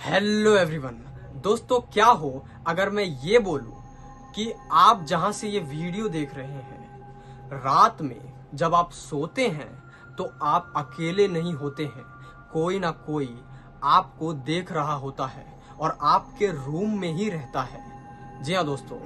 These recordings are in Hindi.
Hello everyone. दोस्तों, क्या हो अगर मैं ये बोलूं कि आप जहां से ये वीडियो देख रहे हैं, रात में जब आप सोते हैं तो आप अकेले नहीं होते हैं। कोई ना कोई आपको देख रहा होता है और आपके रूम में ही रहता है। जी हाँ दोस्तों,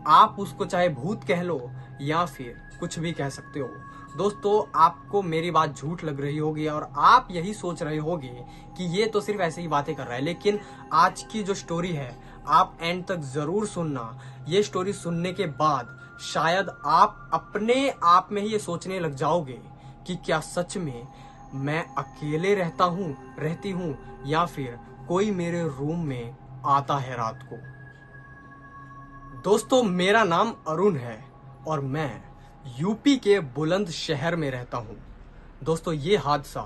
आप उसको चाहे भूत कह लो या फिर कुछ भी कह सकते हो। दोस्तों, आपको मेरी बात झूठ लग रही होगी और आप यही सोच रहे होगे कि ये तो सिर्फ ऐसे ही बातें कर रहा है, लेकिन आज की जो स्टोरी है आप एंड तक जरूर सुनना। ये स्टोरी सुनने के बाद शायद आप अपने आप में ही ये सोचने लग जाओगे कि क्या सच में मैं अकेले रहती हूँ या फिर कोई मेरे रूम में आता है रात को। दोस्तों, मेरा नाम अरुण है और मैं यूपी के बुलंद शहर में रहता हूँ। दोस्तों, ये हादसा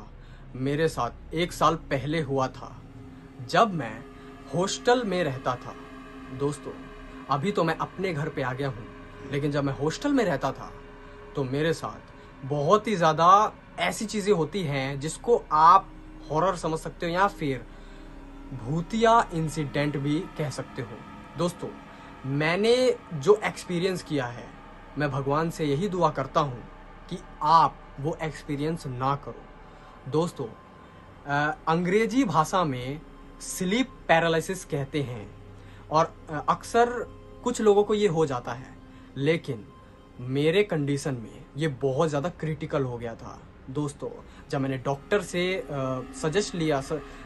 मेरे साथ 1 साल पहले हुआ था जब मैं हॉस्टल में रहता था। दोस्तों, अभी तो मैं अपने घर पे आ गया हूँ, लेकिन जब मैं हॉस्टल में रहता था तो मेरे साथ बहुत ही ज़्यादा ऐसी चीज़ें होती हैं जिसको आप हॉरर समझ सकते हो या फिर भूतिया इंसिडेंट भी कह सकते हो। दोस्तों, मैंने जो एक्सपीरियंस किया है, मैं भगवान से यही दुआ करता हूँ कि आप वो एक्सपीरियंस ना करो। दोस्तों, अंग्रेजी भाषा में स्लीप पैरालिसिस कहते हैं और अक्सर कुछ लोगों को ये हो जाता है, लेकिन मेरे कंडीशन में ये बहुत ज़्यादा क्रिटिकल हो गया था। दोस्तों, जब मैंने डॉक्टर से सजेस्ट लिया,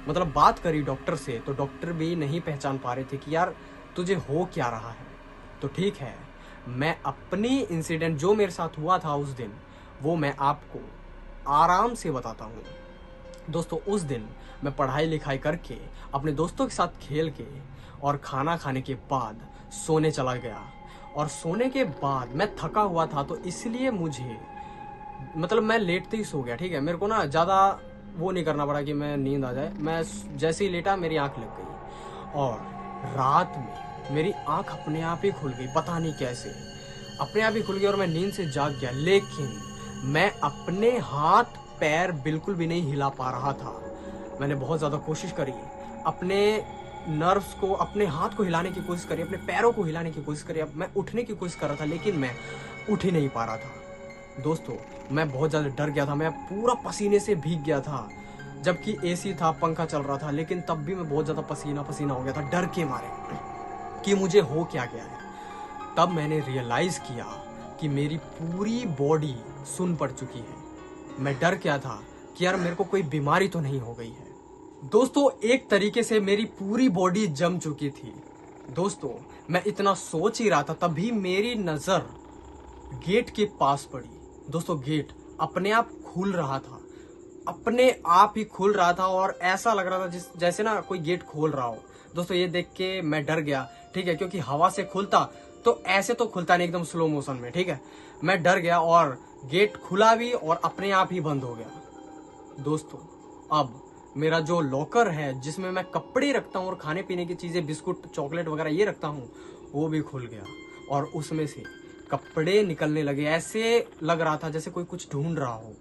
मतलब बात करी डॉक्टर से, तो डॉक्टर भी नहीं पहचान पा रहे थे कि यार तुझे हो क्या रहा है। तो ठीक है, मैं अपनी इंसिडेंट जो मेरे साथ हुआ था उस दिन, वो मैं आपको आराम से बताता हूँ। दोस्तों, उस दिन मैं पढ़ाई लिखाई करके अपने दोस्तों के साथ खेल के और खाना खाने के बाद सोने चला गया। और सोने के बाद मैं थका हुआ था, तो इसलिए मुझे मतलब मैं लेटते ही सो गया। ठीक है, मेरे को ना ज़्यादा वो नहीं करना पड़ा कि मैं नींद आ जाए। मैं जैसे ही लेटा मेरी आँख लग गई और रात में मेरी आँख अपने आप ही खुल गई। पता नहीं कैसे अपने आप ही खुल गई और मैं नींद से जाग गया, लेकिन मैं अपने हाथ पैर बिल्कुल भी नहीं हिला पा रहा था। मैंने बहुत ज़्यादा कोशिश करी, अपने नर्व्स को, अपने हाथ को हिलाने की कोशिश करी, अपने पैरों को हिलाने की कोशिश करी। अब मैं उठने की कोशिश कर रहा था, लेकिन मैं उठ ही नहीं पा रहा था। दोस्तों, मैं बहुत ज़्यादा डर गया था, मैं पूरा पसीने से भीग गया था, जबकि एसी था, पंखा चल रहा था, लेकिन तब भी मैं बहुत ज़्यादा पसीना पसीना हो गया था डर के मारे कि मुझे हो क्या गया है। तब मैंने रियलाइज़ किया कि मेरी पूरी बॉडी सुन्न पड़ चुकी है। मैं डर गया था कि यार मेरे को कोई बीमारी तो नहीं हो गई है। दोस्तों, एक तरीके से मेरी पूरी बॉडी जम चुकी थी। दोस्तों, मैं इतना सोच ही रहा था, तभी मेरी नज़र गेट के पास पड़ी। दोस्तों, गेट अपने आप खुल रहा था, अपने आप ही खुल रहा था और ऐसा लग रहा था जैसे ना कोई गेट खोल रहा हो। दोस्तों, ये देख के मैं डर गया। ठीक है, क्योंकि हवा से खुलता तो ऐसे तो खुलता नहीं, एकदम स्लो मोशन में। ठीक है, मैं डर गया और गेट खुला भी और अपने आप ही बंद हो गया। दोस्तों, अब मेरा जो लॉकर है जिसमें मैं कपड़े रखता हूँ और खाने पीने की चीज़ें, बिस्कुट, चॉकलेट वगैरह ये रखता हूँ, वो भी खुल गया और उसमें से कपड़े निकलने लगे। ऐसे लग रहा था जैसे कोई कुछ ढूंढ रहा हो।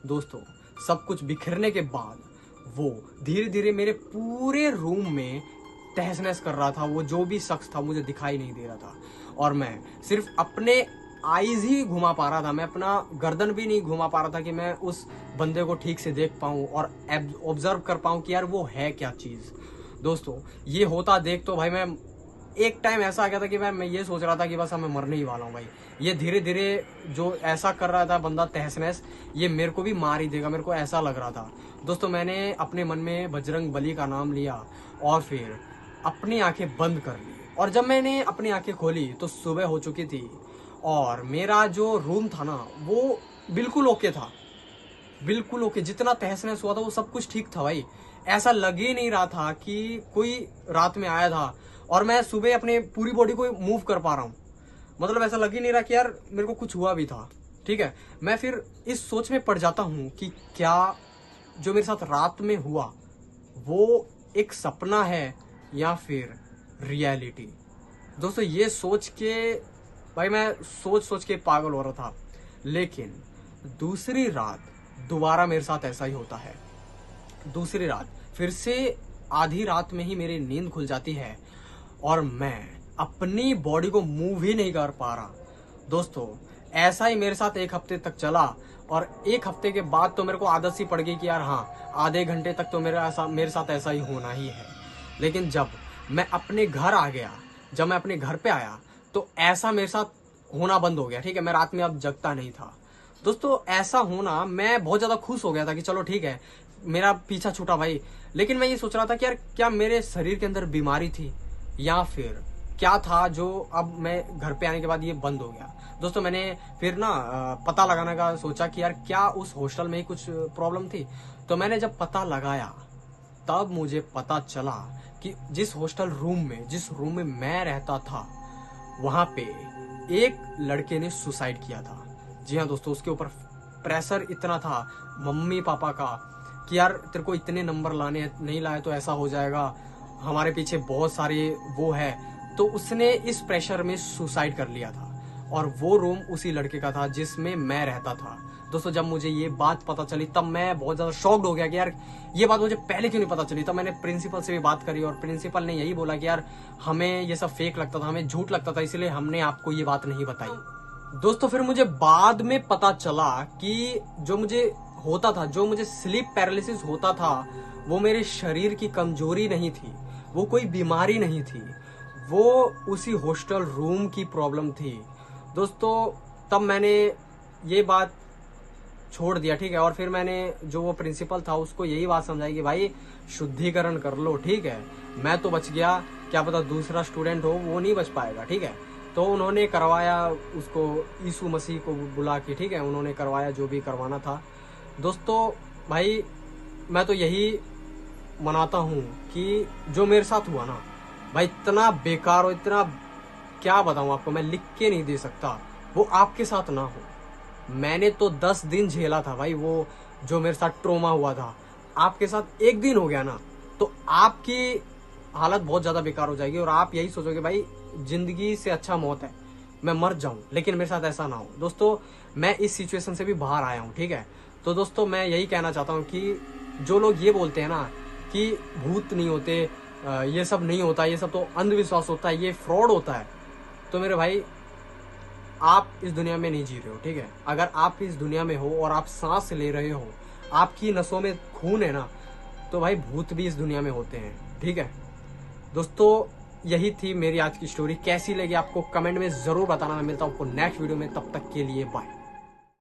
दोस्तों, सब कुछ बिखरने के बाद वो धीरे धीरे मेरे पूरे रूम में तहस नहस कर रहा था। वो जो भी शख्स था मुझे दिखाई नहीं दे रहा था और मैं सिर्फ अपने आईज ही घुमा पा रहा था। मैं अपना गर्दन भी नहीं घुमा पा रहा था कि मैं उस बंदे को ठीक से देख पाऊँ और ऑब्जर्व कर पाऊँ कि यार वो है क्या चीज़। दोस्तों, ये होता देख तो भाई मैं एक टाइम ऐसा आ गया था कि मैं ये सोच रहा था कि बस मैं मरने ही वाला हूँ भाई। ये धीरे धीरे जो ऐसा कर रहा था बंदा तहस नहस, ये मेरे को भी मार ही देगा, मेरे को ऐसा लग रहा था। दोस्तों, मैंने अपने मन में बजरंग बली का नाम लिया और फिर अपनी आंखें बंद कर ली। और जब मैंने अपनी आंखें खोली तो सुबह हो चुकी थी और मेरा जो रूम था ना, वो बिल्कुल ओके था, बिल्कुल ओके। जितना तहस नहस हुआ था वो सब कुछ ठीक था भाई। ऐसा लग ही नहीं रहा था कि कोई रात में आया था और मैं सुबह अपने पूरी बॉडी को मूव कर पा रहा हूँ। मतलब ऐसा लग ही नहीं रहा कि यार मेरे को कुछ हुआ भी था। ठीक है, मैं फिर इस सोच में पड़ जाता हूँ कि क्या जो मेरे साथ रात में हुआ वो एक सपना है या फिर रियलिटी। दोस्तों, ये सोच के भाई मैं सोच के पागल हो रहा था। लेकिन दूसरी रात दोबारा मेरे साथ ऐसा ही होता है। दूसरी रात फिर से आधी रात में ही मेरी नींद खुल जाती है और मैं अपनी बॉडी को मूव ही नहीं कर पा रहा। दोस्तों ऐसा ही मेरे साथ 1 हफ्ते तक चला और 1 हफ्ते के बाद तो मेरे को आदत सी पड़ गई कि यार हाँ, आधे घंटे तक तो मेरे साथ ऐसा ही होना ही है। लेकिन जब मैं अपने घर आ गया, जब मैं अपने घर पे आया तो ऐसा मेरे साथ होना बंद हो गया। ठीक है, मैं रात में अब जगता नहीं था। दोस्तों ऐसा होना, मैं बहुत ज्यादा खुश हो गया था कि चलो ठीक है, मेरा पीछा छूटा भाई। लेकिन मैं ये सोच रहा था कि यार क्या मेरे शरीर के अंदर बीमारी थी या फिर क्या था जो अब मैं घर पे आने के बाद ये बंद हो गया। दोस्तों मैंने फिर ना पता लगाने का सोचा कि यार क्या उस हॉस्टल में ही कुछ प्रॉब्लम थी। तो मैंने जब पता लगाया तब मुझे पता चला कि जिस हॉस्टल रूम में, जिस रूम में मैं रहता था, वहां पे एक लड़के ने सुसाइड किया था। जी हाँ दोस्तों, उसके ऊपर प्रेशर इतना था मम्मी पापा का कि यार तेरे को इतने नंबर लाने, नहीं लाए तो ऐसा हो जाएगा, हमारे पीछे बहुत सारे वो है। तो उसने इस प्रेशर में सुसाइड कर लिया था और वो रूम उसी लड़के का था जिसमें मैं रहता था। दोस्तों जब मुझे ये बात पता चली तब मैं बहुत ज्यादा शॉक्ड हो गया कि यार ये बात मुझे पहले क्यों नहीं पता चली। तब मैंने प्रिंसिपल से भी बात करी और प्रिंसिपल ने यही बोला कि यार हमें ये सब फेक लगता था, हमें झूठ लगता था, इसलिए हमने आपको ये बात नहीं बताई। दोस्तों फिर मुझे बाद में पता चला कि जो मुझे होता था, जो मुझे स्लीप पैरालिसिस होता था, वो मेरे शरीर की कमजोरी नहीं थी, वो कोई बीमारी नहीं थी, वो उसी हॉस्टल रूम की प्रॉब्लम थी। दोस्तों तब मैंने ये बात छोड़ दिया। ठीक है, और फिर मैंने जो वो प्रिंसिपल था उसको यही बात समझाई कि भाई शुद्धिकरण कर लो। ठीक है, मैं तो बच गया, क्या पता दूसरा स्टूडेंट हो वो नहीं बच पाएगा। ठीक है, तो उन्होंने करवाया, उसको यीशु मसीह को बुला के, ठीक है, उन्होंने करवाया जो भी करवाना था। दोस्तों भाई मैं तो यही मनाता हूँ कि जो मेरे साथ हुआ ना भाई, इतना बेकार और इतना, क्या बताऊँ आपको, मैं लिख के नहीं दे सकता। वो आपके साथ ना हो। मैंने तो 10 दिन झेला था भाई, वो जो मेरे साथ ट्रोमा हुआ था। आपके साथ 1 दिन हो गया ना तो आपकी हालत बहुत ज्यादा बेकार हो जाएगी और आप यही सोचोगे भाई जिंदगी से अच्छा मौत है, मैं मर जाऊं। लेकिन मेरे साथ ऐसा ना हो। दोस्तों मैं इस सिचुएशन से भी बाहर आया हूं। ठीक है, तो दोस्तों मैं यही कहना चाहता हूं कि जो लोग ये बोलते हैं ना कि भूत नहीं होते, ये सब नहीं होता, ये सब तो अंधविश्वास होता है, ये फ्रॉड होता है, तो मेरे भाई आप इस दुनिया में नहीं जी रहे हो। ठीक है, अगर आप इस दुनिया में हो और आप सांस ले रहे हो, आपकी नसों में खून है ना, तो भाई भूत भी इस दुनिया में होते हैं। ठीक है दोस्तों, यही थी मेरी आज की स्टोरी। कैसी लगी आपको कमेंट में जरूर बताना। मैं मिलता हूँ आपको नेक्स्ट वीडियो में, तब तक के लिए बाय।